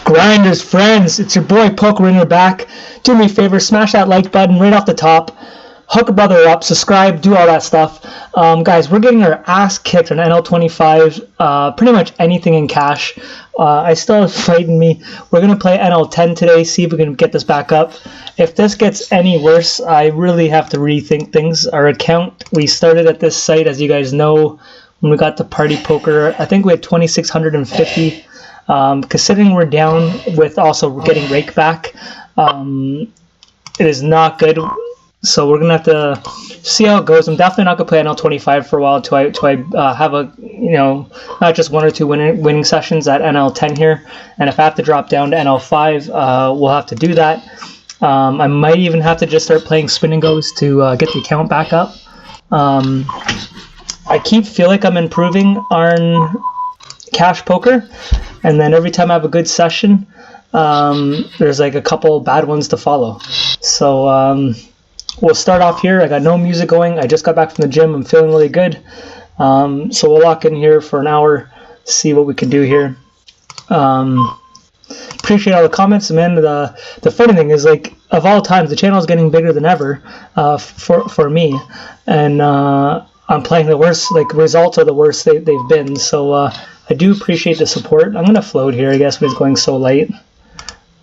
Grinders friends, it's your boy POKERSTARS back. Do me a favor, smash that like button right off the top. Hook a brother up, subscribe, do all that stuff. Guys, we're getting our ass kicked on NL25, pretty much anything in cash. I still have fight in me. We're going to play NL10 today, see if we can get this back up. If this gets any worse, I really have to rethink things. Our account, we started at this site, as you guys know, when we got to Party Poker. I think we had 2,650. Considering we're down with also getting rake back, it is not good. So we're gonna have to see how it goes. I'm definitely not gonna play NL25 for a while until I have a, you know, not just one or two winning sessions at NL10 here. And if I have to drop down to NL5, we'll have to do that. I might even have to just start playing spin and goes to get the account back up. I feel like I'm improving on cash poker, and then every time I have a good session, there's like a couple bad ones to follow. So we'll start off here. I got no music going. I just got back from the gym. I'm feeling really good. So we'll lock in here for an hour, see what we can do here. Appreciate all the comments, man. The funny thing is, like, of all times, the channel is getting bigger than ever for me, and I'm playing the worst. Like, results are the worst they've been. So I do appreciate the support. I'm gonna float here, I guess, when it's going so light.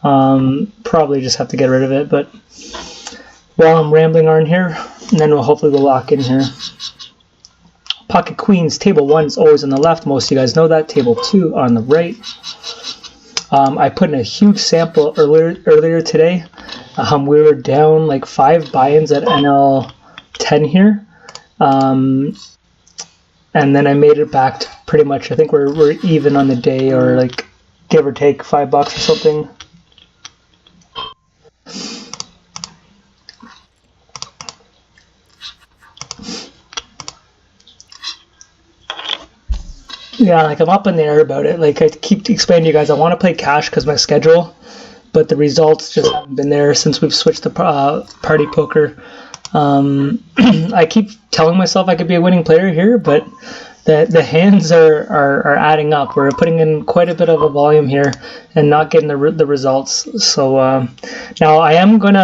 Probably just have to get rid of it, but while I'm rambling on here, and then hopefully we'll lock in here. Pocket Queens, table 1 is always on the left. Most of you guys know that. Table 2 on the right. I put in a huge sample earlier today. We were down like 5 buy-ins at NL10 here. And then I made it back to pretty much, I think we're even on the day, or like give or take $5 or something. Yeah, like I'm up in the air about it. Like I keep explaining to you guys, I want to play cash because my schedule, but the results just haven't been there since we've switched to Party Poker. I keep telling myself I could be a winning player here, but the hands are adding up. We're putting in quite a bit of a volume here and not getting the results. So now I don't want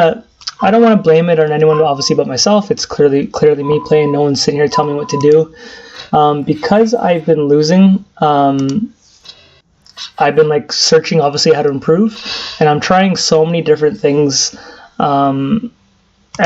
to blame it on anyone, obviously, but myself. It's clearly me playing. No one's sitting here telling me what to do. Because I've been losing, I've been like searching obviously how to improve, and I'm trying so many different things, and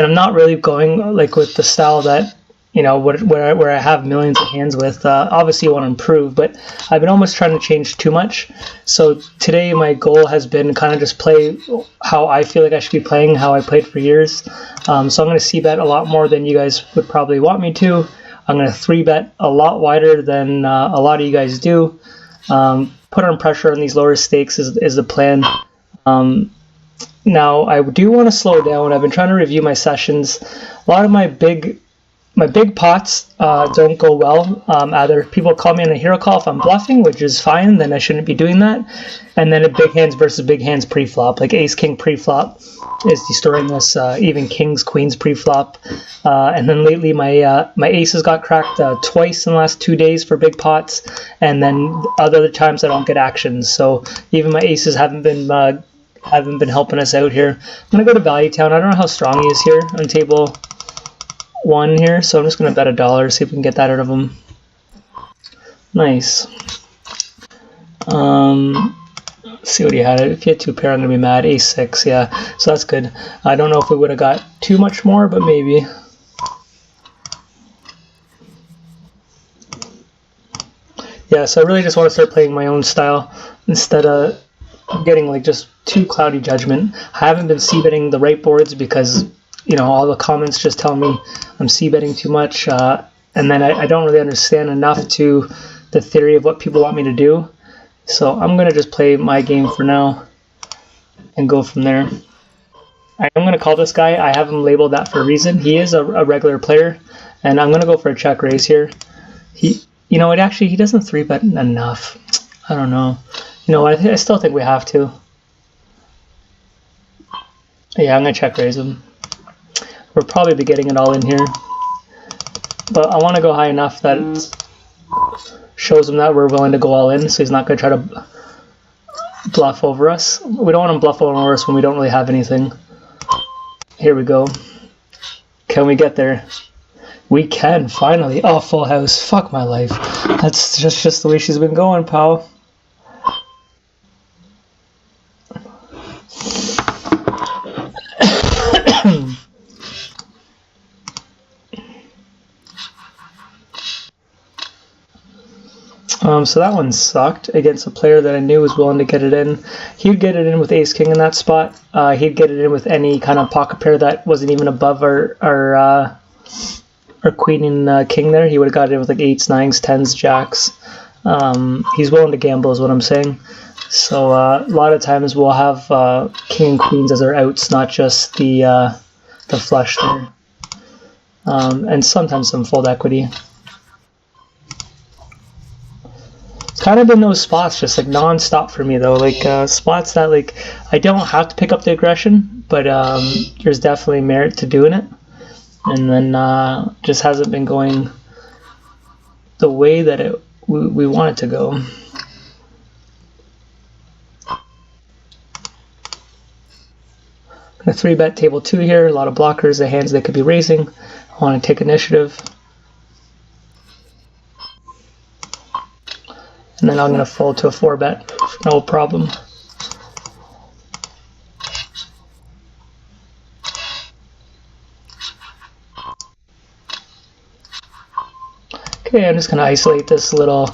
I'm not really going like with the style that, you know, where I have millions of hands with. Obviously you want to improve, but I've been almost trying to change too much. So today my goal has been kind of just play how I feel like I should be playing, how I played for years. So I'm going to c-bet a lot more than you guys would probably want me to. I'm going to 3-bet a lot wider than a lot of you guys do. Put on pressure on these lower stakes is the plan. Now, I do want to slow down. I've been trying to review my sessions. A lot of my big pots don't go well. Either people call me on a hero call if I'm bluffing, which is fine, then I shouldn't be doing that. And then a big hands versus big hands pre-flop, like ace king pre-flop is destroying us, even kings queens pre-flop. And then lately my aces got cracked twice in the last 2 days for big pots, and then other times I don't get actions. So even my aces haven't been helping us out here. I'm gonna go to Value Town. I don't know how strong he is here on table 1 here, so I'm just gonna bet $1, see if we can get that out of him. Nice. Let's see what he had. If he had 2 pair, I'm gonna be mad. Ace 6, yeah. So that's good. I don't know if we would have got too much more, but maybe. Yeah, so I really just want to start playing my own style instead of getting like just too cloudy judgment. I haven't been c-betting the right boards because, you know, all the comments just tell me I'm c-betting too much, and then I don't really understand enough to the theory of what people want me to do. So I'm going to just play my game for now and go from there. I'm going to call this guy. I have him labeled that for a reason. He is a regular player, and I'm going to go for a check raise here. He doesn't 3-bet enough. I don't know. You know what? I still think we have to. Yeah, I'm going to check raise him. We'll probably be getting it all in here, but I want to go high enough that it shows him that we're willing to go all in, so he's not going to try to bluff over us. We don't want him bluff over us when we don't really have anything. Here we go. Can we get there? We can, finally. Oh, full house. Fuck my life. That's just the way she's been going, pal. So that one sucked against a player that I knew was willing to get it in. He'd get it in with ace king in that spot. He'd get it in with any kind of pocket pair that wasn't even above our queen and king there. He would have got it in with like 8s, 9s, 10s, jacks. He's willing to gamble is what I'm saying. So a lot of times we'll have king and queens as our outs, not just the flush there. And sometimes some fold equity. It's kind of been those spots just like non-stop for me though, like spots that like I don't have to pick up the aggression, but there's definitely merit to doing it, and then just hasn't been going the way that we want it to go. I'm gonna 3-bet table 2 here, a lot of blockers, the hands they could be raising. I want to take initiative. And then I'm going to fold to a 4-bet, no problem. Okay, I'm just going to isolate this little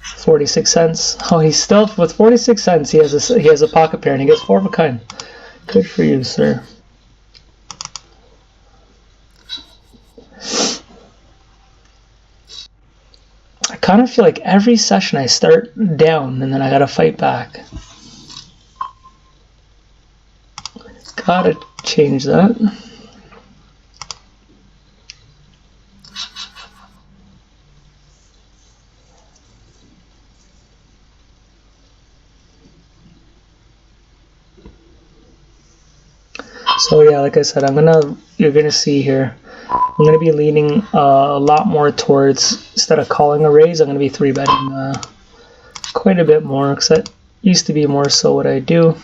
46 cents. Oh, he's still, with 46 cents, he has a pocket pair and he gets 4 of a kind. Good for you, sir. I kind of feel like every session I start down and then I gotta fight back. Gotta change that. So yeah, like I said, you're gonna see here, I'm going to be leaning a lot more towards, instead of calling a raise, I'm going to be 3-betting quite a bit more, because that used to be more so what I do.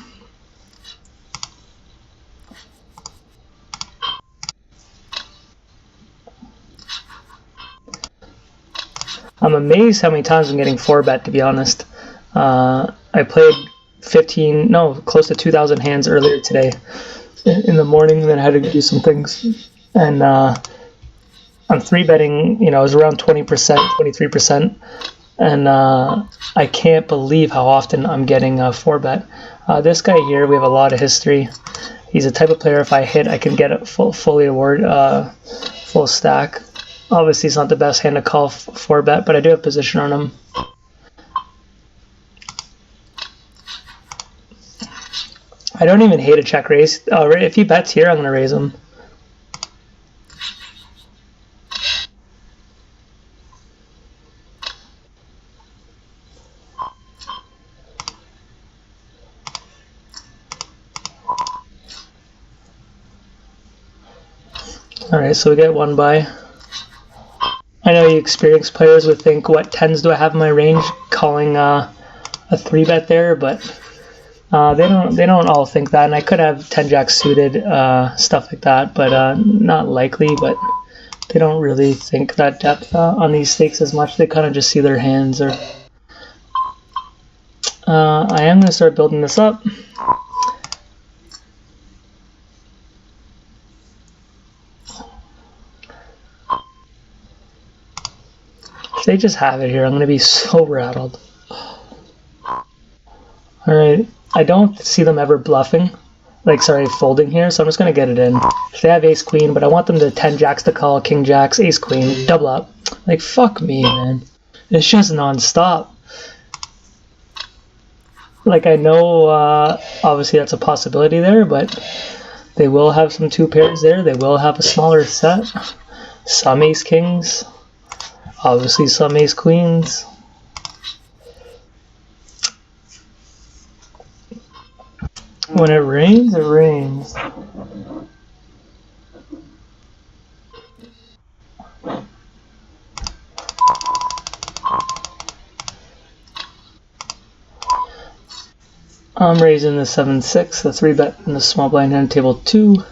I'm amazed how many times I'm getting 4-bet, to be honest. I played close to 2,000 hands earlier today in the morning, and then I had to do some things. And I'm 3-betting, you know, I was around 20%, 23%, and I can't believe how often I'm getting a 4-bet. This guy here, we have a lot of history. He's a type of player, if I hit, I can get a fully award, full stack. Obviously, it's not the best hand to call 4-bet, but I do have position on him. I don't even hate a check raise. If he bets here, I'm going to raise him. Alright, so we get 1 buy. I know you experienced players would think, what 10s do I have in my range, calling a 3-bet there, but they don't all think that, and I could have 10-jack suited, stuff like that, but not likely, but they don't really think that depth on these stakes as much. They kind of just see their hands. Or I am going to start building this up. If they just have it here, I'm going to be so rattled. Alright, I don't see them ever bluffing, folding here, so I'm just going to get it in. If they have ace-queen, but I want them to 10-jacks to call, king-jacks, ace-queen, double up. Like, fuck me, man. It's just non-stop. Like, I know, obviously that's a possibility there, but they will have some 2 pairs there. They will have a smaller set. Some ace-kings. Obviously some ace-queens. When it rains, it rains. I'm raising the 7-6, the 3-bet in the small blind hand, table 2.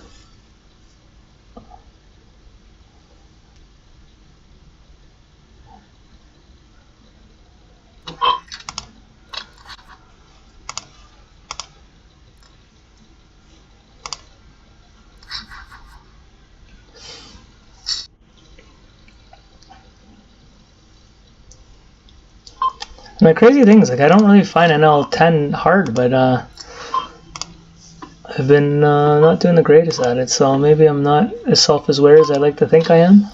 And the crazy thing is, like, I don't really find NL10 hard, but I've been not doing the greatest at it, so maybe I'm not as self-aware as I like to think I am.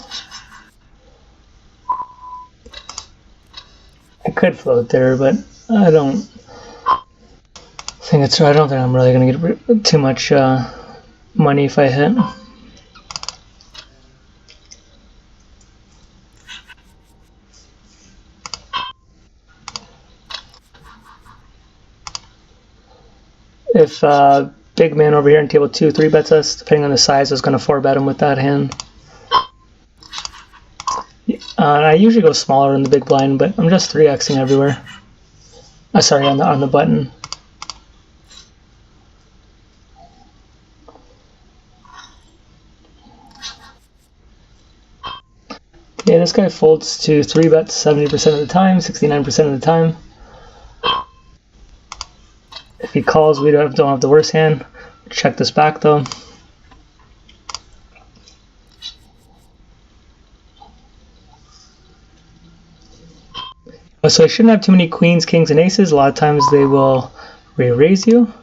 I could float there, but I don't think it's. I don't think I'm really gonna get too much money if I hit. If big man over here in table 2 3-bets us, depending on the size, I was gonna 4-bet him with that hand. I usually go smaller in the big blind, but I'm just 3xing everywhere. Sorry, on the button. Okay, this guy folds to 3-bets 70% of the time, 69% of the time. If he calls, we don't have the worst hand. Check this back though. So I shouldn't have too many queens, kings, and aces. A lot of times they will re-raise you.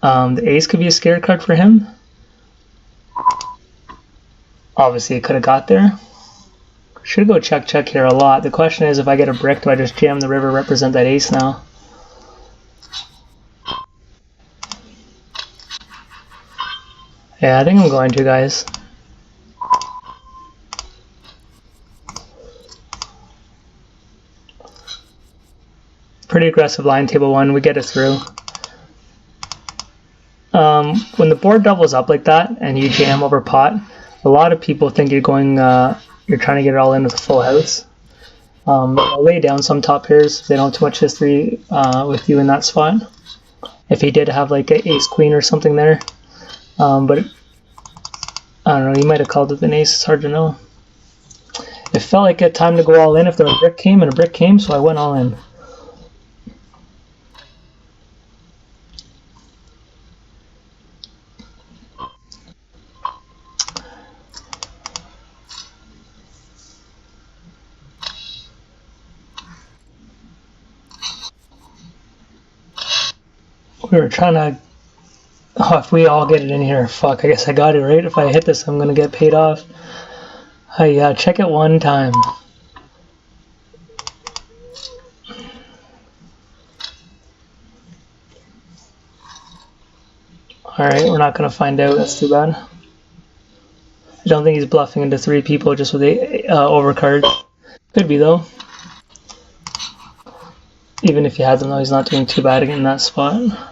The ace could be a scare card for him. Obviously, it could have got there. Should go check, check here a lot. The question is, if I get a brick, do I just jam the river, represent that ace now? Yeah, I think I'm going to, guys. Pretty aggressive line, table 1. We get it through. When the board doubles up like that and you jam over pot, a lot of people think you're going, you're trying to get it all in with a full house. I'll lay down some top pairs if they don't have too much history with you in that spot. If he did have like an ace queen or something there, but I don't know, he might have called it an ace. It's hard to know. It felt like a time to go all in if there was a brick came, and a brick came, so I went all in. We were trying to. Oh, if we all get it in here, fuck, I guess I got it right. If I hit this, I'm gonna get paid off. Yeah, check it one time. Alright, we're not gonna find out. That's too bad. I don't think he's bluffing into 3 people just with the overcard. Could be, though. Even if he has them, though, he's not doing too bad in that spot.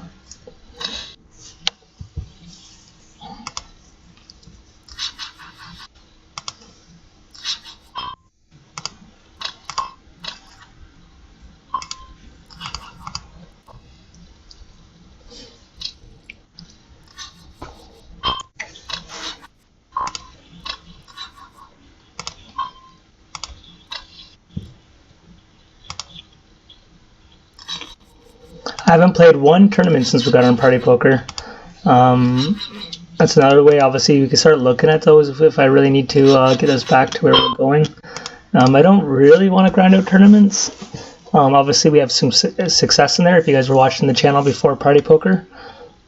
I haven't played one tournament since we got on Party Poker. That's another way, obviously, we can start looking at those if I really need to get us back to where we're going. I don't really want to grind out tournaments. Obviously, we have some success in there if you guys were watching the channel before Party Poker.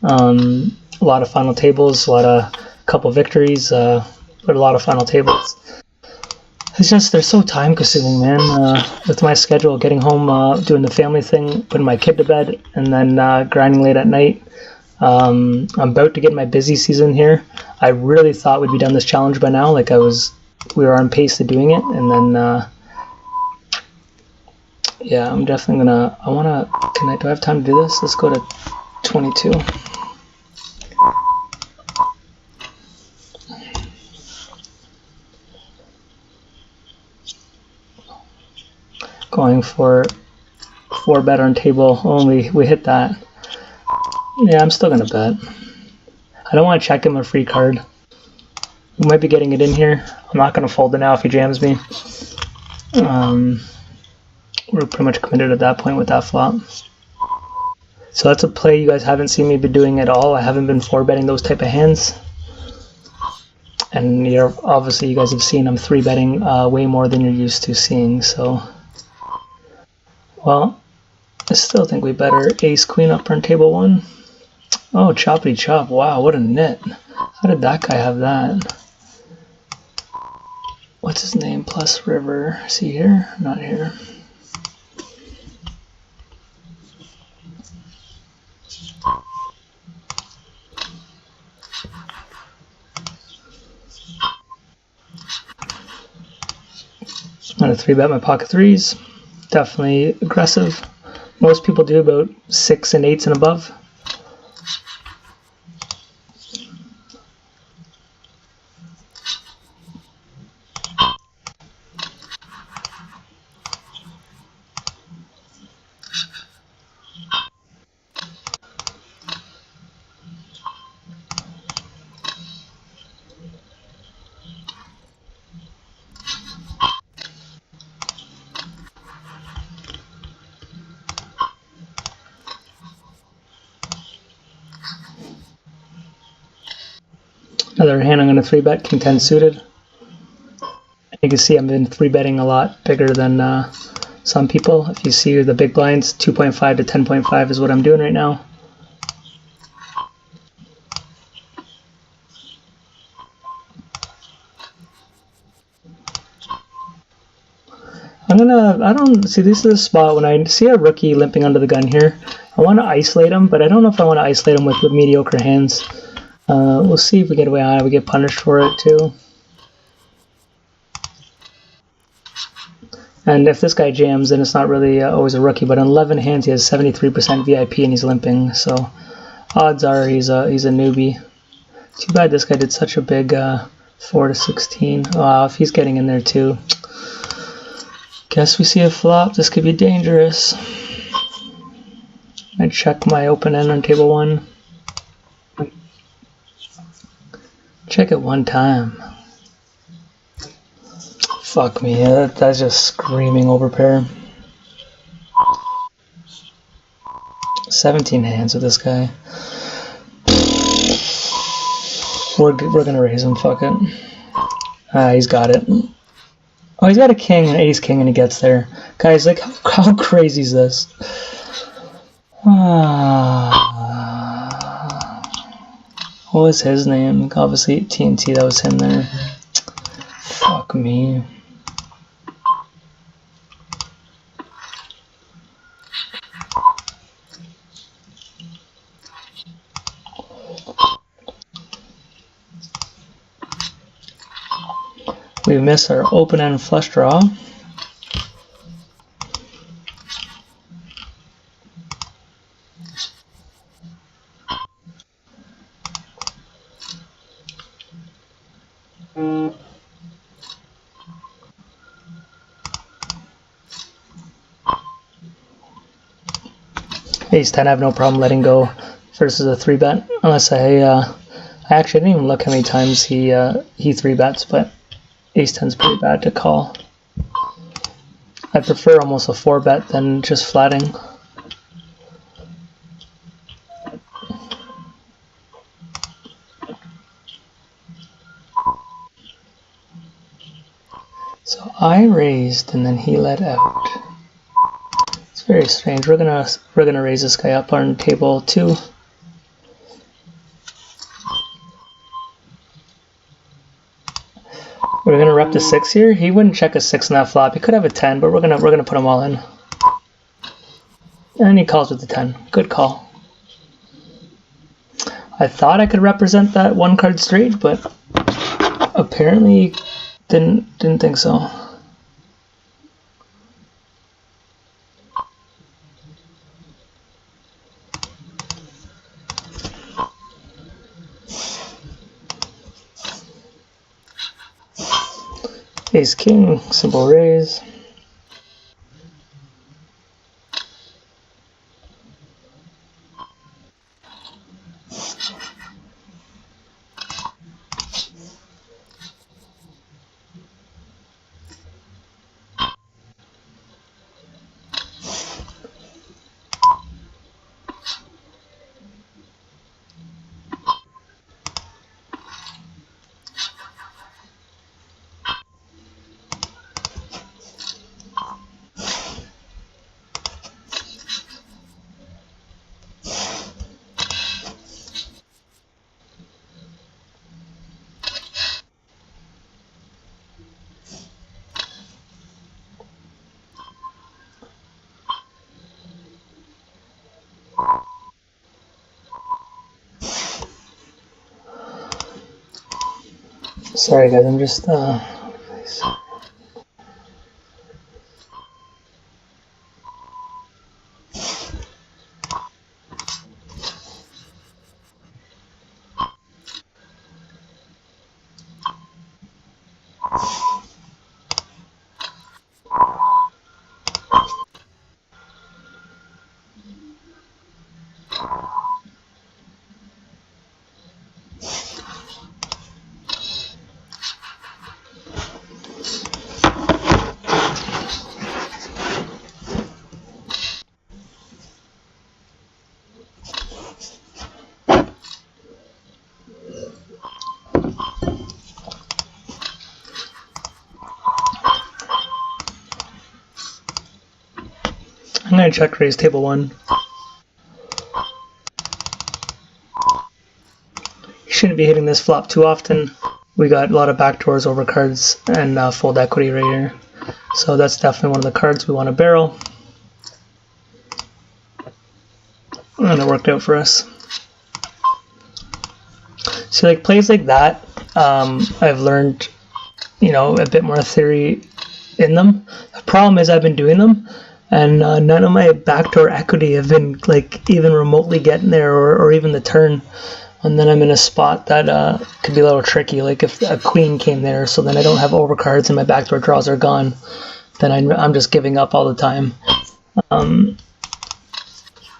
A lot of final tables, a couple victories, but a lot of final tables. It's just, they're so time consuming, man. With my schedule, getting home, doing the family thing, putting my kid to bed, and then grinding late at night. I'm about to get my busy season here. I really thought we'd be done this challenge by now. Like we were on pace to doing it, and then yeah, I'm definitely gonna. Do I have time to do this? Let's go to 22. Going for 4 bet on table. Only we hit that. Yeah, I'm still gonna bet. I don't want to check him a free card. We might be getting it in here. I'm not gonna fold it now if he jams me. We're pretty much committed at that point with that flop. So that's a play you guys haven't seen me be doing at all. I haven't been 4-betting those type of hands. And obviously you guys have seen I'm 3-betting way more than you're used to seeing. So, well, I still think we better ace queen up on table 1. Oh, choppity chop. Wow, what a nit. How did that guy have that? What's his name? Plus river. Is he here? Not here. I'm going to 3-bet my pocket 3s. Definitely aggressive. Most people do about 6 and 8s and above. Another hand I'm going to 3-bet, King 10 suited. You can see I've been 3-betting a lot bigger than some people. If you see the big blinds, 2.5 to 10.5 is what I'm doing right now. I don't see, this is a spot when I see a rookie limping under the gun here. I want to isolate him, but I don't know if I want to isolate him with mediocre hands. We'll see if we get away on it. We get punished for it too. And if this guy jams, then it's not really always a rookie. But on 11 hands, he has 73% VIP and he's limping. So odds are he's a newbie. Too bad this guy did such a big 4 to 16. Wow, if he's getting in there too. Guess we see a flop. This could be dangerous. I check my open end on table 1. Check it one time. Fuck me, that's just screaming overpair. 17 hands with this guy. We're gonna raise him, fuck it. He's got it. Oh, he's got a king, an ace king, and he gets there. Guys, like, how crazy is this? What was his name? Obviously TNT, that was him there. Fuck me. We miss our open end flush draw. Ace 10, I have no problem letting go versus a 3-bet, unless I actually didn't even look how many times he 3-bets, but Ace 10's pretty bad to call. I prefer almost a 4-bet than just flatting. So I raised and then he let out. It's very strange. We're gonna raise this guy up on table 2. We're gonna rep the 6 here. He wouldn't check a 6 in that flop. He could have a 10, but we're gonna put him all in. And he calls with the 10. Good call. I thought I could represent that 1 card straight, but apparently didn't think so. Ace king, simple raise. Sorry guys, I'm just I'm gonna check raise table 1. You shouldn't be hitting this flop too often. We got a lot of backdoors over cards and fold equity right here. So that's definitely one of the cards we want to barrel. And it worked out for us. So like plays like that, I've learned, you know, a bit more theory in them. The problem is I've been doing them, and none of my backdoor equity have been like even remotely getting there, or even the turn. And then I'm in a spot that could be a little tricky, like if a queen came there, so then I don't have overcards and my backdoor draws are gone, then I'm just giving up all the time.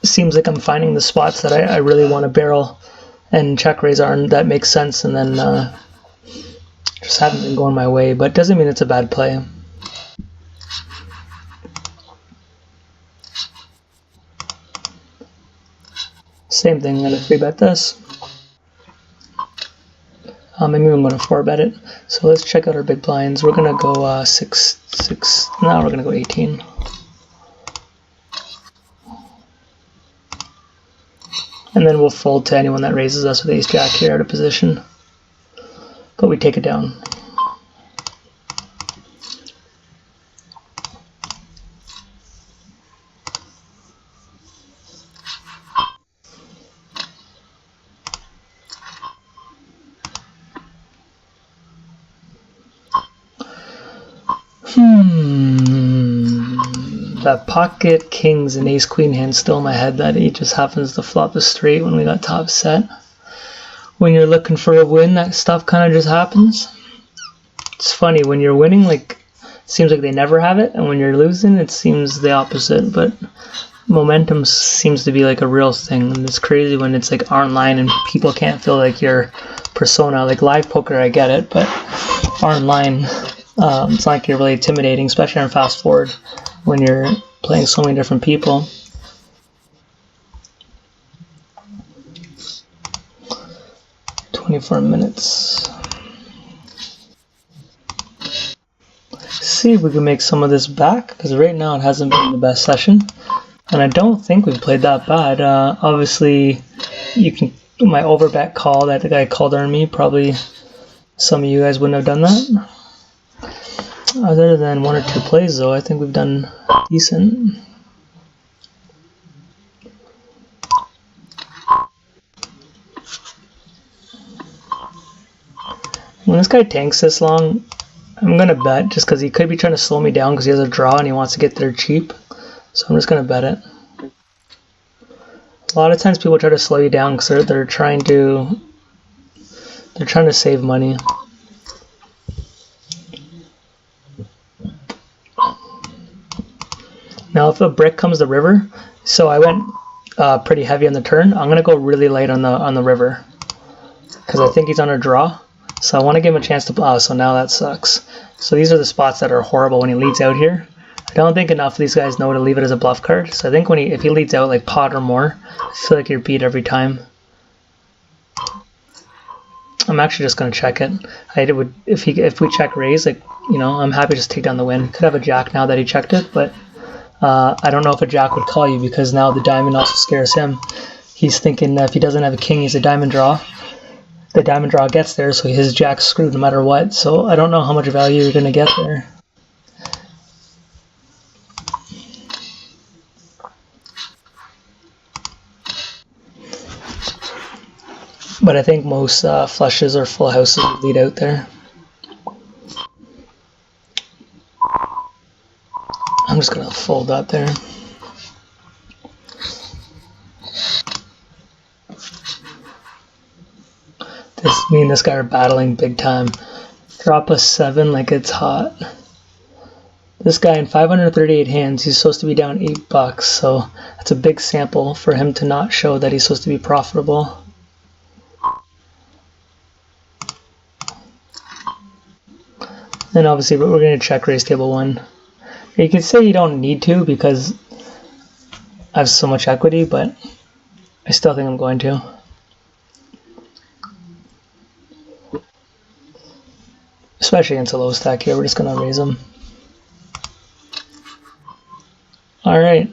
Seems like I'm finding the spots that I really want to barrel and check raise are, and that makes sense, and then just haven't been going my way, but doesn't mean it's a bad play. Same thing, I'm going to 3-bet this. Maybe I'm going to 4-bet it. So let's check out our big blinds. We're going to go 6. Now we're going to go 18. And then we'll fold to anyone that raises us with ace-jack here out of position. But we take it down. That pocket kings and ace queen hand still in my head that he just happens to flop a straight when we got top set. When you're looking for a win, that stuff kind of just happens. It's funny, when you're winning, like, it seems like they never have it, and when you're losing, it seems the opposite. But momentum seems to be like a real thing, and it's crazy when it's like online and people can't feel like your persona. Like live poker, I get it, but online, it's not like you're really intimidating, especially on fast forward when you're playing so many different people. "24 minutes. See if we can make some of this back, because right now it hasn't been the best session, and I don't think we've played that bad. Obviously, you can my overbet call that the guy called on me. Probably some of you guys wouldn't have done that. Other than 1 or 2 plays, though, I think we've done decent. When this guy tanks this long, I'm going to bet, just because he could be trying to slow me down because he has a draw and he wants to get there cheap. So I'm just going to bet it. A lot of times people try to slow you down because they're trying to save money. Now if a brick comes the river, so I went pretty heavy on the turn, I'm gonna go really light on the river because I think he's on a draw. So I want to give him a chance to so now that sucks. So these are the spots that are horrible when he leads out here. I don't think enough of these guys know to leave it as a bluff card. So I think if he leads out like pot or more, I feel like you're beat every time. I'm actually just gonna check it. If we check raise, like, you know, I'm happy to just take down the win. Could have a jack now that he checked it, but I don't know if a jack would call you because now the diamond also scares him. He's thinking that if he doesn't have a king, he's a diamond draw. The diamond draw gets there, so his jack's screwed no matter what. So I don't know how much value you're going to get there. But I think most flushes or full houses would lead out there. just gonna fold up there. Me and this guy are battling big time. Drop a 7 like it's hot. This guy in 538 hands, he's supposed to be down $8, so that's a big sample for him to not show that he's supposed to be profitable. Then obviously we're going to check raise table 1. You could say you don't need to because I have so much equity, but I still think I'm going to. Especially against a low stack here, we're just going to raise them. Alright.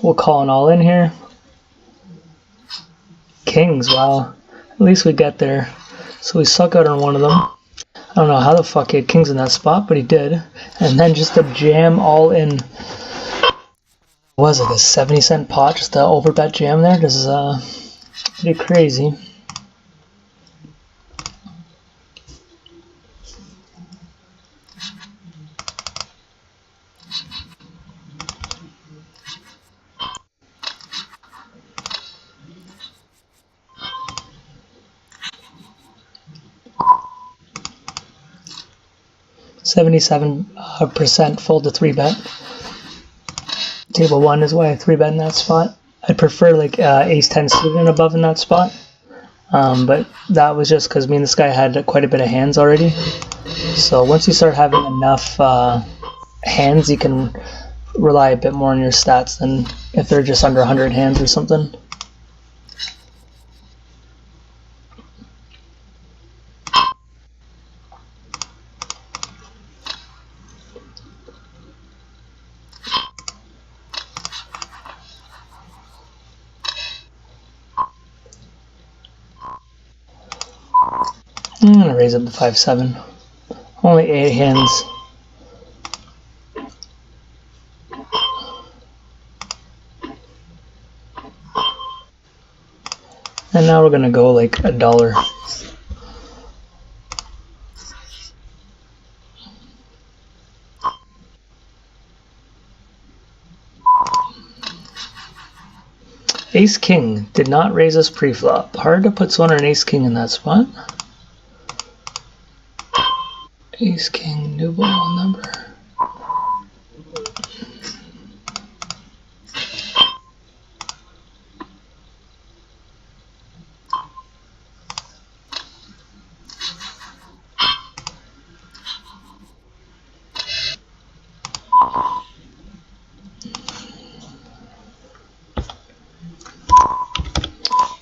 We'll call an all in here. Kings, wow. At least we get there. So we suck out on one of them. I don't know how the fuck he had kings in that spot, but he did. And then just to jam all in. What was it, a 70-cent pot just to overbet jam there? This is pretty crazy. %7% fold to 3-bet. Table 1 is why I 3-bet in that spot. I'd prefer like ace-10 suited and above in that spot. But that was just because me and this guy had quite a bit of hands already. So once you start having enough hands, you can rely a bit more on your stats than if they're just under 100 hands or something. I'm going to raise up to 5-7. Only 8 hands. And now we're going to go like $1. Ace King did not raise us pre-flop. Hard to put someone on Ace King in that spot. Ace King, new ball number.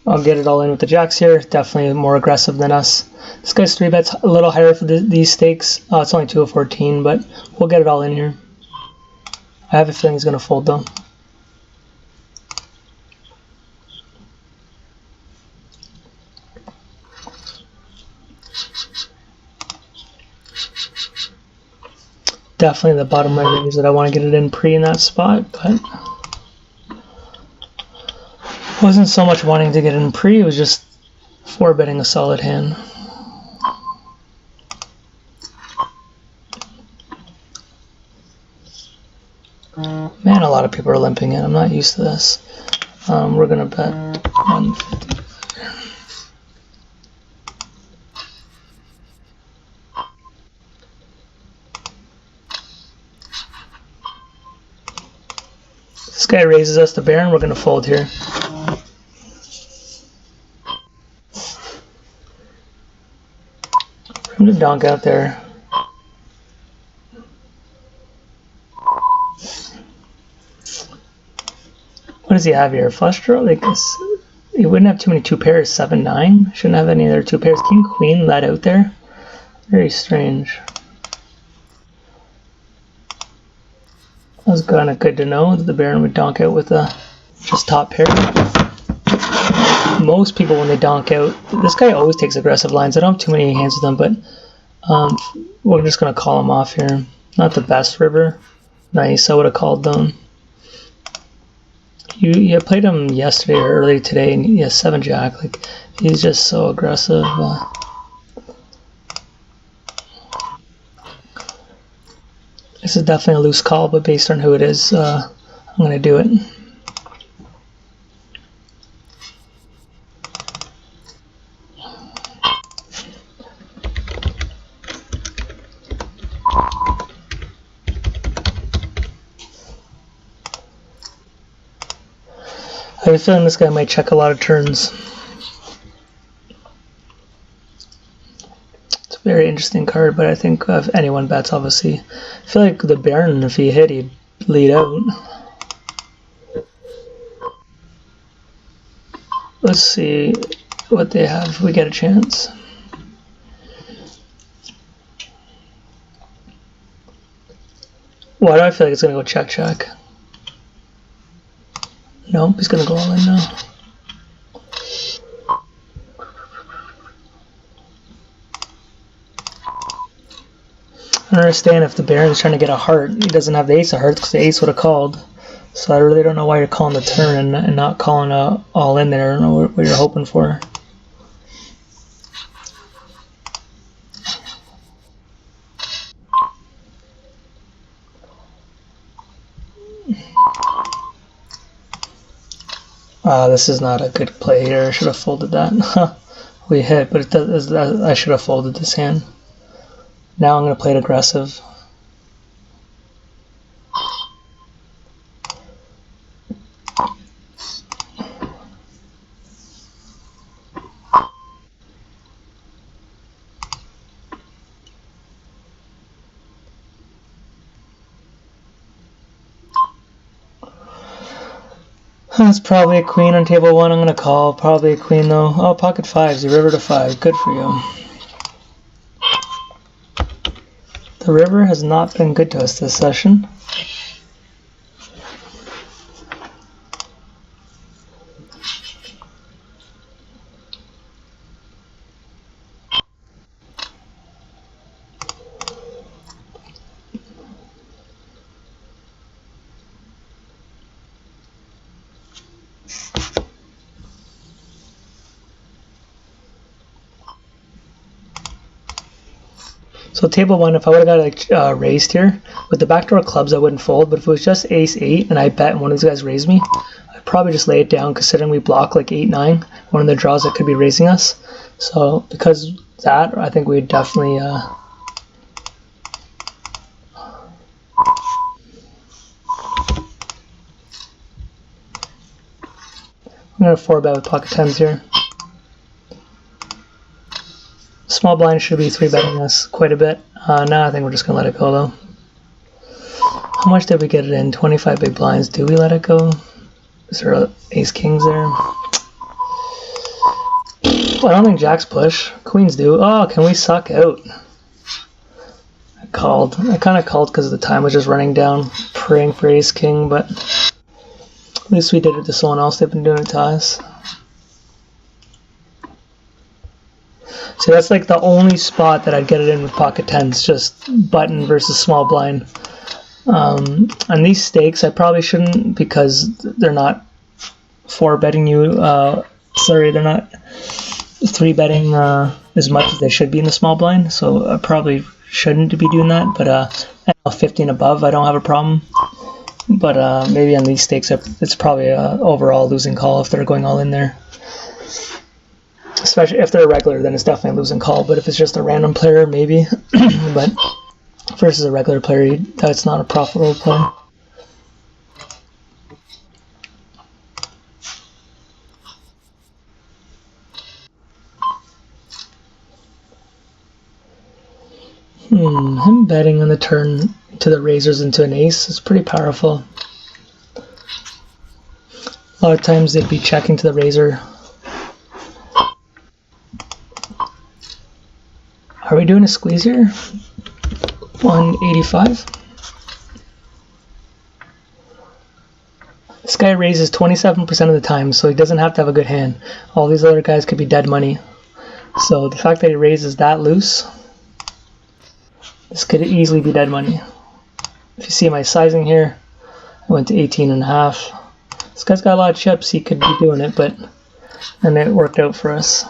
I'll get it all in with the jacks here. Definitely more aggressive than us. This guy's 3-bets a little higher for these stakes. It's only 2 of 14, but we'll get it all in here. I have a feeling he's going to fold though. Definitely the bottom of my range that I want to get it in pre in that spot, but wasn't so much wanting to get in pre, it was just 4-betting a solid hand. Man, a lot of people are limping in. I'm not used to this. We're going to bet 150. This guy raises us to Baron. We're going to fold here. For him to donk out there. What does he have here? Flush draw? Like he wouldn't have too many 2 pairs. 7-9. Shouldn't have any other 2 pairs. King Queen let out there. Very strange. That was kind of good to know that the Baron would donk out with a just top pair. Most people when they donk out, this guy always takes aggressive lines. I don't have too many hands with him, but we're just gonna call him off here. Not the best river. Nice. I would have called them. You played him yesterday or earlier today, and he has 7-jack. Like he's just so aggressive. This is definitely a loose call, but based on who it is, I'm going to do it. I have a feeling this guy might check a lot of turns. It's a very interesting card, but I think if anyone bets, obviously. I feel like the Baron, if he hit, he'd lead out. Let's see what they have if we get a chance. Why do I feel like it's going to go check? Nope, he's going to go all in now. I don't understand if the Baron's trying to get a heart. He doesn't have the ace of hearts because the ace would have called. So I really don't know why you're calling the turn and not calling all in there. I don't know what you're hoping for. This is not a good play here. I should have folded that. We hit, but it does, I should have folded this hand. Now I'm going to play it aggressive. That's probably a queen on table 1. I'm going to call. Probably a queen though. Oh, pocket 5s. The river to 5. Good for you. The river has not been good to us this session. So table 1, if I would have got raised here, with the backdoor clubs I wouldn't fold, but if it was just ace-8 and I bet and one of these guys raised me, I'd probably just lay it down considering we block like 8-9, one of the draws that could be raising us. So because of that, I think we'd definitely I'm going to 4-bet with pocket 10s here. Small blind should be 3-betting us quite a bit. Now I think we're just going to let it go though. How much did we get it in? 25 big blinds. Do we let it go? Is there ace kings there? I don't think jacks push. Queens do. Oh, can we suck out? I called. I kind of called because the time was just running down, praying for ace king, but at least we did it to someone else. They've been doing it to us. So that's like the only spot that I'd get it in with pocket 10s, just button versus small blind. On these stakes, I probably shouldn't because they're not 4-betting you. Sorry, they're not 3-betting as much as they should be in the small blind. So I probably shouldn't be doing that. But 15 above, I don't have a problem. But maybe on these stakes, it's probably an overall losing call if they're going all in there. Especially if they're a regular, then it's definitely a losing call. But if it's just a random player, maybe. But versus a regular player, that's not a profitable play. Him betting on the turn to the razors into an ace is pretty powerful. A lot of times they'd be checking to the razor. Are we doing a squeeze here? 185. This guy raises 27% of the time, so he doesn't have to have a good hand. All these other guys could be dead money. So the fact that he raises that loose, this could easily be dead money. If you see my sizing here, I went to 18.5. This guy's got a lot of chips, he could be doing it, and it worked out for us.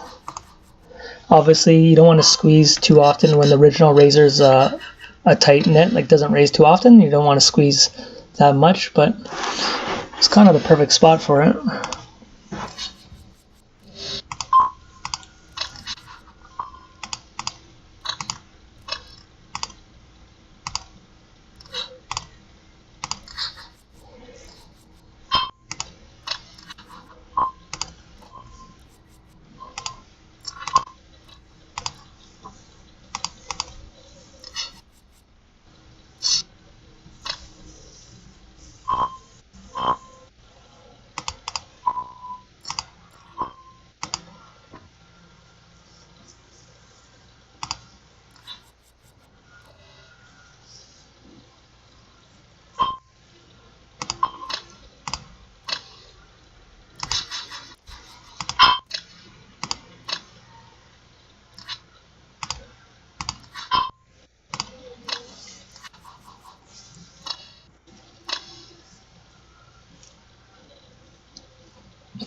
Obviously, you don't want to squeeze too often when the original raiser's a tight knit, like doesn't raise too often. You don't want to squeeze that much, but it's kind of the perfect spot for it.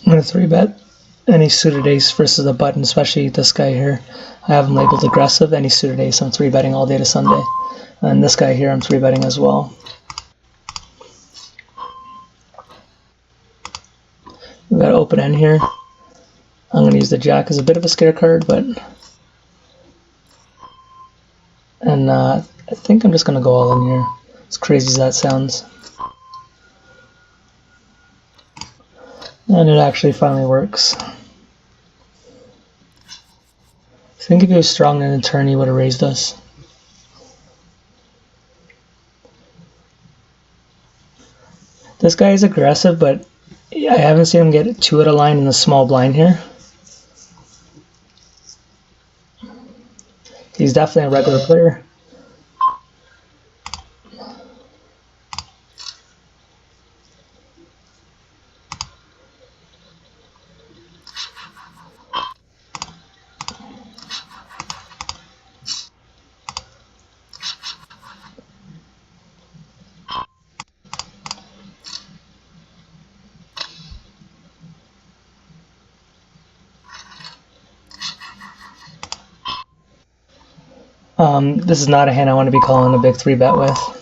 I'm going to 3-bet any suited ace versus a button, especially this guy here. I have him labeled aggressive. Any suited ace, I'm 3-betting all day to Sunday. And this guy here, I'm 3-betting as well. We've got open end here. I'm going to use the jack as a bit of a scare card, but... And I think I'm just going to go all in here. As crazy as that sounds. And it actually finally works. I think if he was strong in a turn, he would have raised us. This guy is aggressive, but I haven't seen him get 2 at a line in the small blind here. He's definitely a regular player. This is not a hand I want to be calling a big 3-bet with.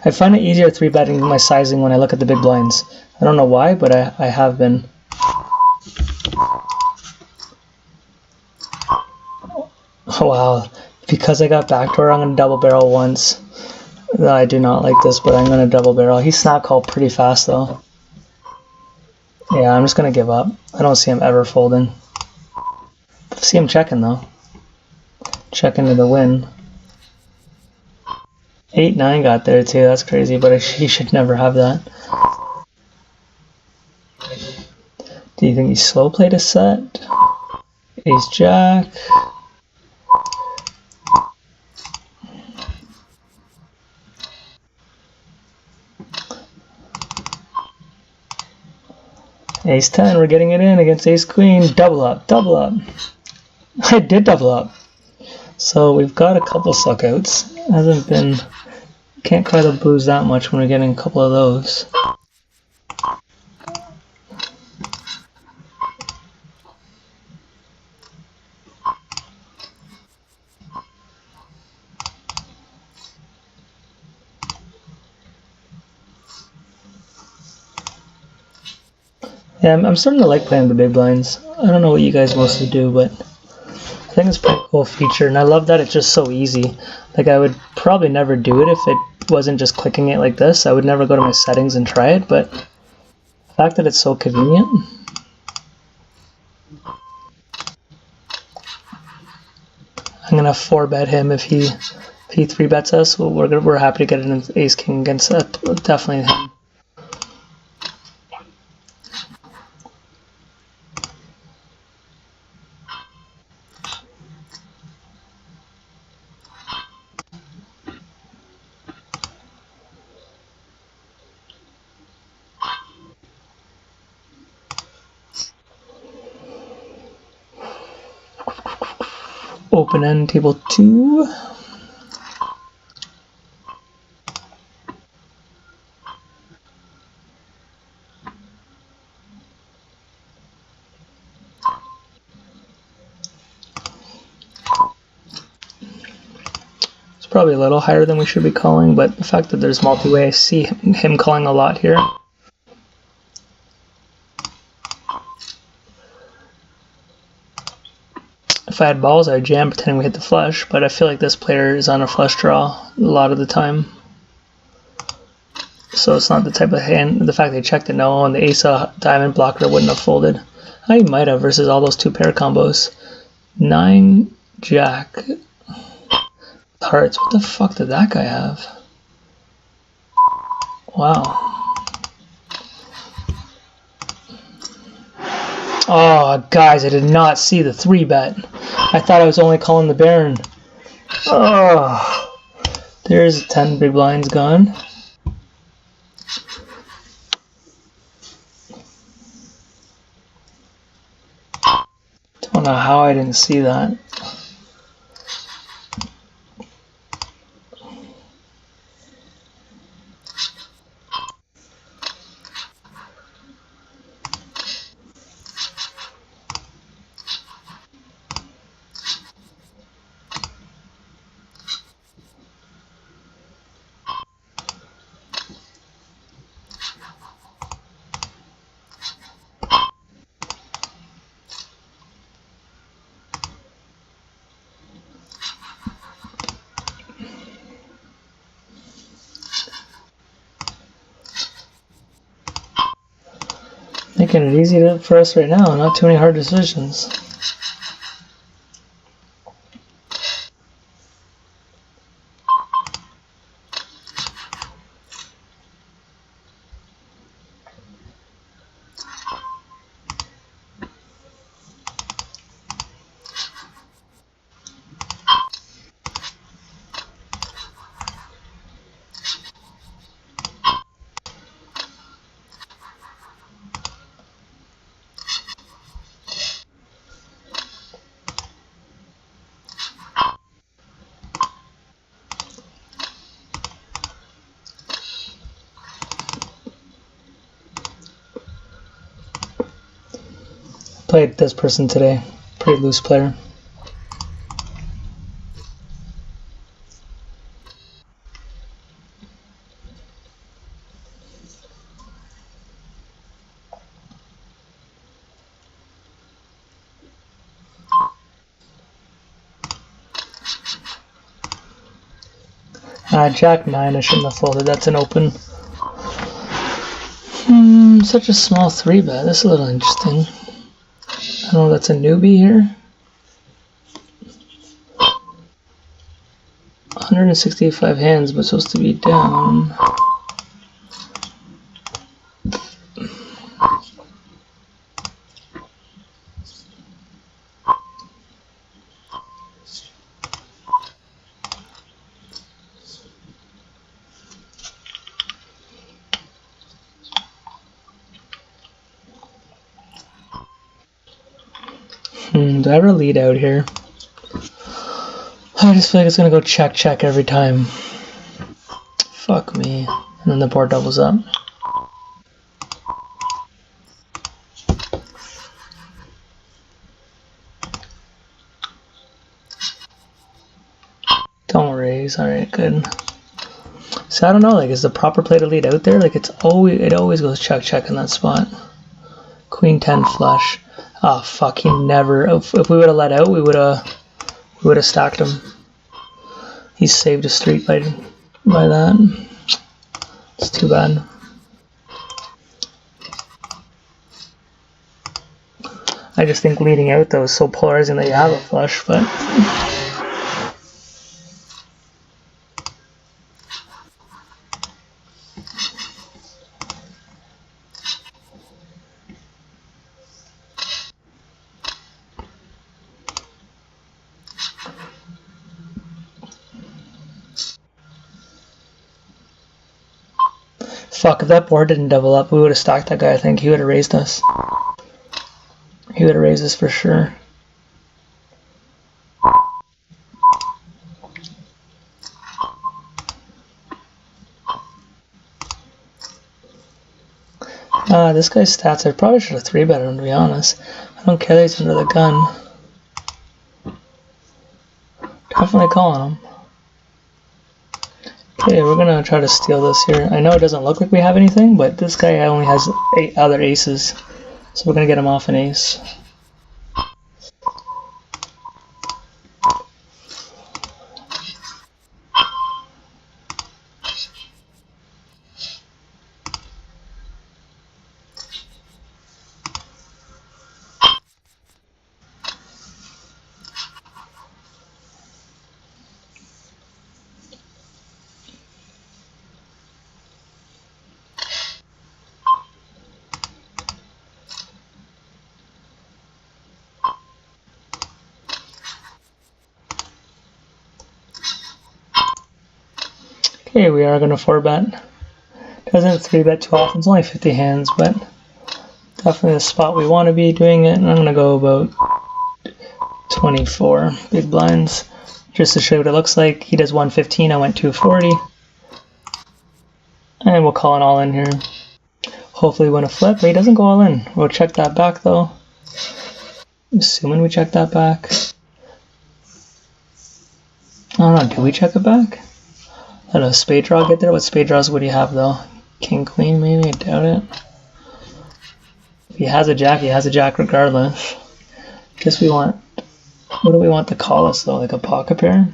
I find it easier 3-betting my sizing when I look at the big blinds. I don't know why, but I have been. Oh wow, because I got backdoor, I'm going to double barrel once. I do not like this, but I'm going to double barrel. He snap called pretty fast though. Yeah, I'm just going to give up. I don't see him ever folding. I see him checking though. Checking to the win. 8-9 got there too, that's crazy, but he should never have that. Do you think he slow played a set? Ace Jack. Ace 10, we're getting it in against Ace Queen. Double up, double up. I did double up. So we've got a couple suckouts. Hasn't been... Can't cry the blues that much when we're getting a couple of those. Yeah, I'm starting to like playing the big blinds. I don't know what you guys mostly do, but I think it's a pretty cool feature, and I love that it's just so easy. Like, I would probably never do it if it wasn't just clicking it like this. I would never go to my settings and try it, but the fact that it's so convenient. I'm gonna 4-bet him if he 3-bets us. Well, we're happy to get an ace king against that. Definitely him. Open end table 2. It's probably a little higher than we should be calling, but the fact that there's multi-way, I see him calling a lot here. If I had balls, I would jam pretending we hit the flush, but I feel like this player is on a flush draw a lot of the time. So it's not the type of hand, the fact they checked it no, and the ace of diamond blocker wouldn't have folded. I might have versus all those 2-pair combos. 9 jack. Hearts, what the fuck did that guy have? Wow. Oh, guys, I did not see the 3-bet. I thought I was only calling the Baron. Oh, there's 10 big blinds gone. Don't know how I didn't see that. Making it easy for us right now, not too many hard decisions. Played this person today, pretty loose player. Jack 9, I shouldn't have folded, that's an open. Such a small 3-bet, that's a little interesting. I don't know, that's a newbie here. 165 hands, but supposed to be down. Do I ever lead out here? I just feel like it's gonna go check check every time. Fuck me. And then the board doubles up. Don't raise. Alright, good. So I don't know, like, is the proper play to lead out there? Like, it always goes check check in that spot. Queen 10 flush. Oh fuck, he never, if we would have let out, we would have stacked him. He saved a street by that. It's too bad. I just think leading out though is so polarizing that you have a flush, but fuck, if that board didn't double up, we would have stacked that guy, I think. He would have raised us. He would have raised us for sure. This guy's stats, I probably should have 3-betted him, to be honest. I don't care that he's under the gun. Definitely calling him. Okay, we're gonna try to steal this here. I know it doesn't look like we have anything, but this guy only has 8 other aces. So we're gonna get him off an ace. Okay, we are gonna 4-bet. Doesn't 3-bet too often, it's only 50 hands, but definitely the spot we want to be doing it. And I'm gonna go about 24 big blinds, just to show you what it looks like. He does 115, I went 240. And we'll call it all in here. Hopefully win a flip, but he doesn't go all in. We'll check that back though. I'm assuming we check that back. I don't know, do we check it back? Let a spade draw get there. What spade draws would he have though? King, queen maybe? I doubt it. If he has a jack, he has a jack regardless. Guess we want, what do we want to call us though? Like a pocket pair?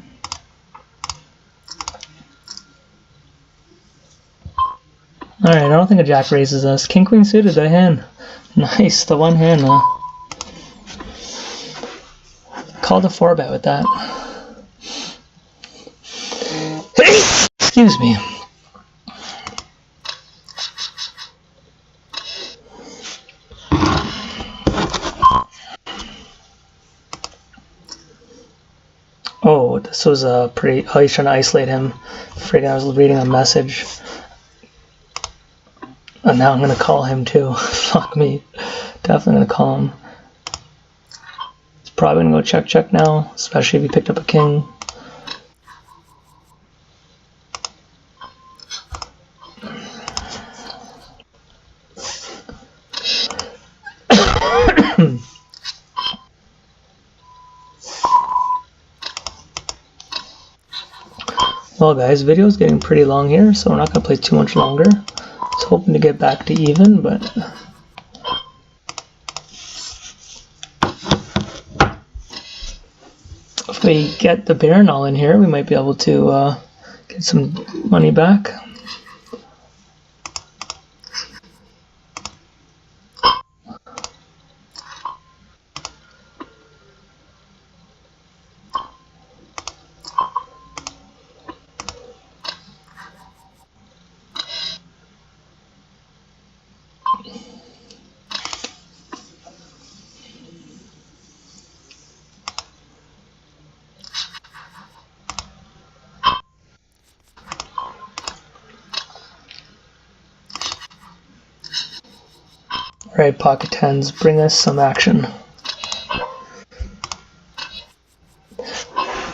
Alright, I don't think a jack raises us. King, queen suited, the hand. Nice, the one hand though. Called a 4-bet with that. Excuse me. Oh, this was a pretty... Oh, he's trying to isolate him. Freaking, I was reading a message. And now I'm going to call him too. Fuck me. Definitely going to call him. He's probably going to go check check now, especially if he picked up a king. Well guys, video is getting pretty long here, so we're not going to play too much longer. I was hoping to get back to even, but... if we get the Baron all in here, we might be able to get some money back. Alright, pocket tens, bring us some action.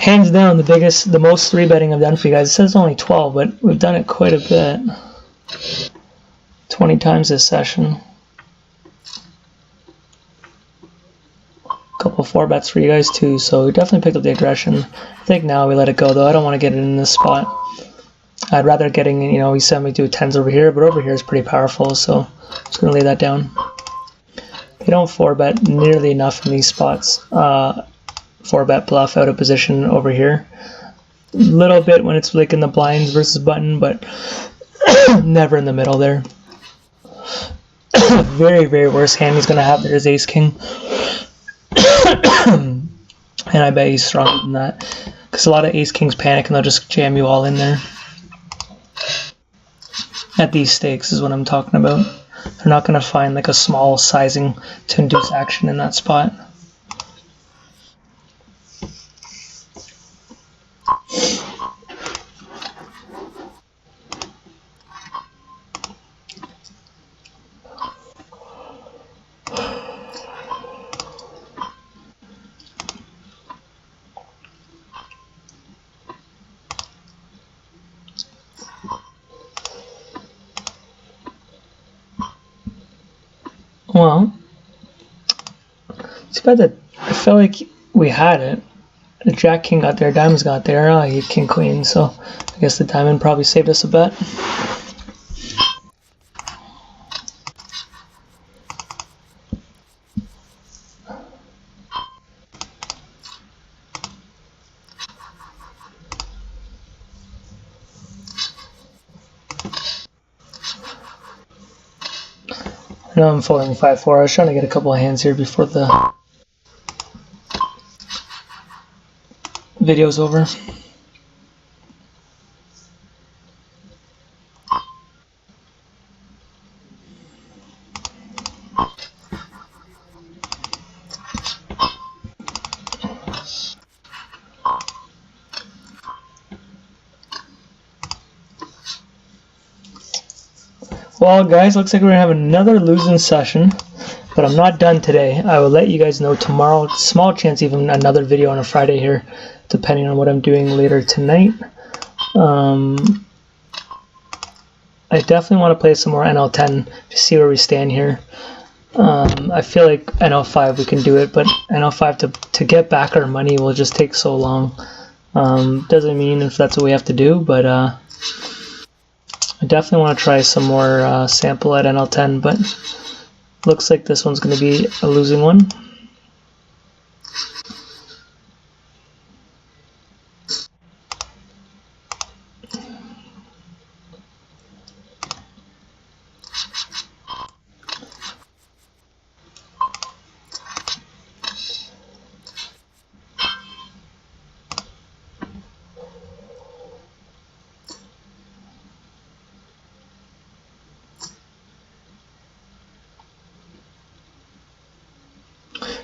Hands down, the most 3-betting I've done for you guys. It says only 12, but we've done it quite a bit. 20 times this session. A couple 4-bets for you guys too, so we definitely picked up the aggression. I think now we let it go though. I don't want to get it in this spot. I'd rather getting, you know, he sent me to 10s over here, but over here is pretty powerful, so I'm just going to lay that down. They don't 4-bet nearly enough in these spots. 4-bet bluff out of position over here. A little bit when it's like in the blinds versus button, but never in the middle there. Very, very worst hand he's going to have there is ace-king. And I bet he's stronger than that. Because a lot of ace-kings panic and they'll just jam you all in there. At these stakes is what I'm talking about. They're not going to find like a small sizing to induce action in that spot. Well, it's bad that I felt like we had it. The Jack King got there, diamonds got there. Oh, he had King Queen, so I guess the diamond probably saved us a bet. I know I'm folding 5-4. I was trying to get a couple of hands here before the video's over. Well, guys, looks like we're going to have another losing session, but I'm not done today. I will let you guys know tomorrow. Small chance even another video on a Friday here, depending on what I'm doing later tonight. I definitely want to play some more NL10 to see where we stand here. I feel like NL5 we can do it, but NL5 to get back our money will just take so long. Doesn't mean if that's what we have to do, but I definitely want to try some more sample at NL10, but looks like this one's going to be a losing one.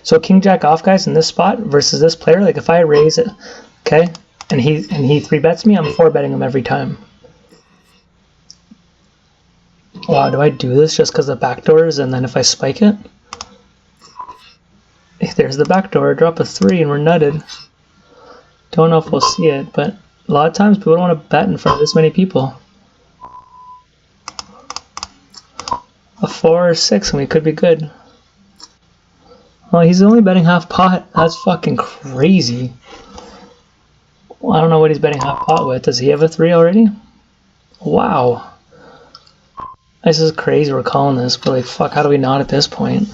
So King Jack off, guys, in this spot versus this player, like if I raise it, okay, and he 3-bets me, I'm 4-betting him every time. Wow, do I do this just because of backdoors and then if I spike it? There's the backdoor, drop a 3 and we're nutted. Don't know if we'll see it, but a lot of times people don't want to bet in front of this many people. A 4 or 6 and we could be good. Well, he's only betting half pot. That's fucking crazy. Well, I don't know what he's betting half pot with. Does he have a 3 already? Wow. This is crazy we're calling this, but like, fuck, how do we not at this point?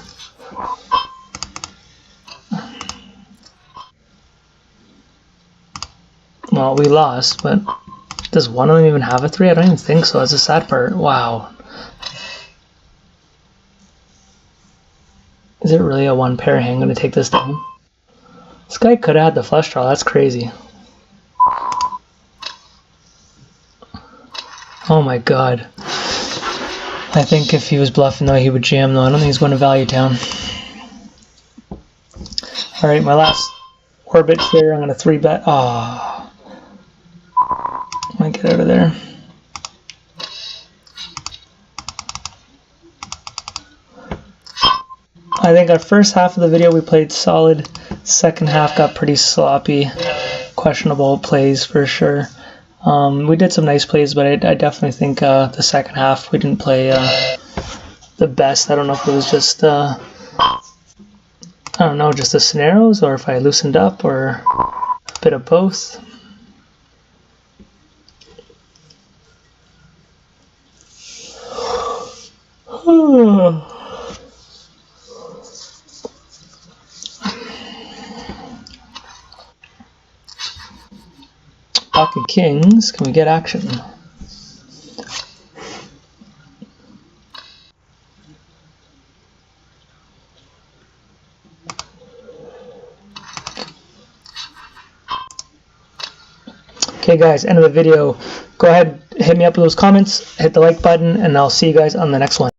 Well, we lost, but does one of them even have a 3? I don't even think so. That's the sad part. Wow. Is it really a 1-pair hand going to take this down? This guy could have had the flush draw. That's crazy. Oh my god. I think if he was bluffing though, he would jam though. I don't think he's going to Value Town. Alright, my last orbit here. I'm going to 3-bet. Oh. I'm going to get out of there. I think our first half of the video we played solid. Second half got pretty sloppy. Questionable plays for sure. We did some nice plays, but I definitely think the second half we didn't play the best. I don't know if it was just I don't know, just the scenarios, or if I loosened up, or a bit of both. Pocket Kings, can we get action? Okay guys, end of the video. Go ahead, hit me up with those comments, hit the like button, and I'll see you guys on the next one.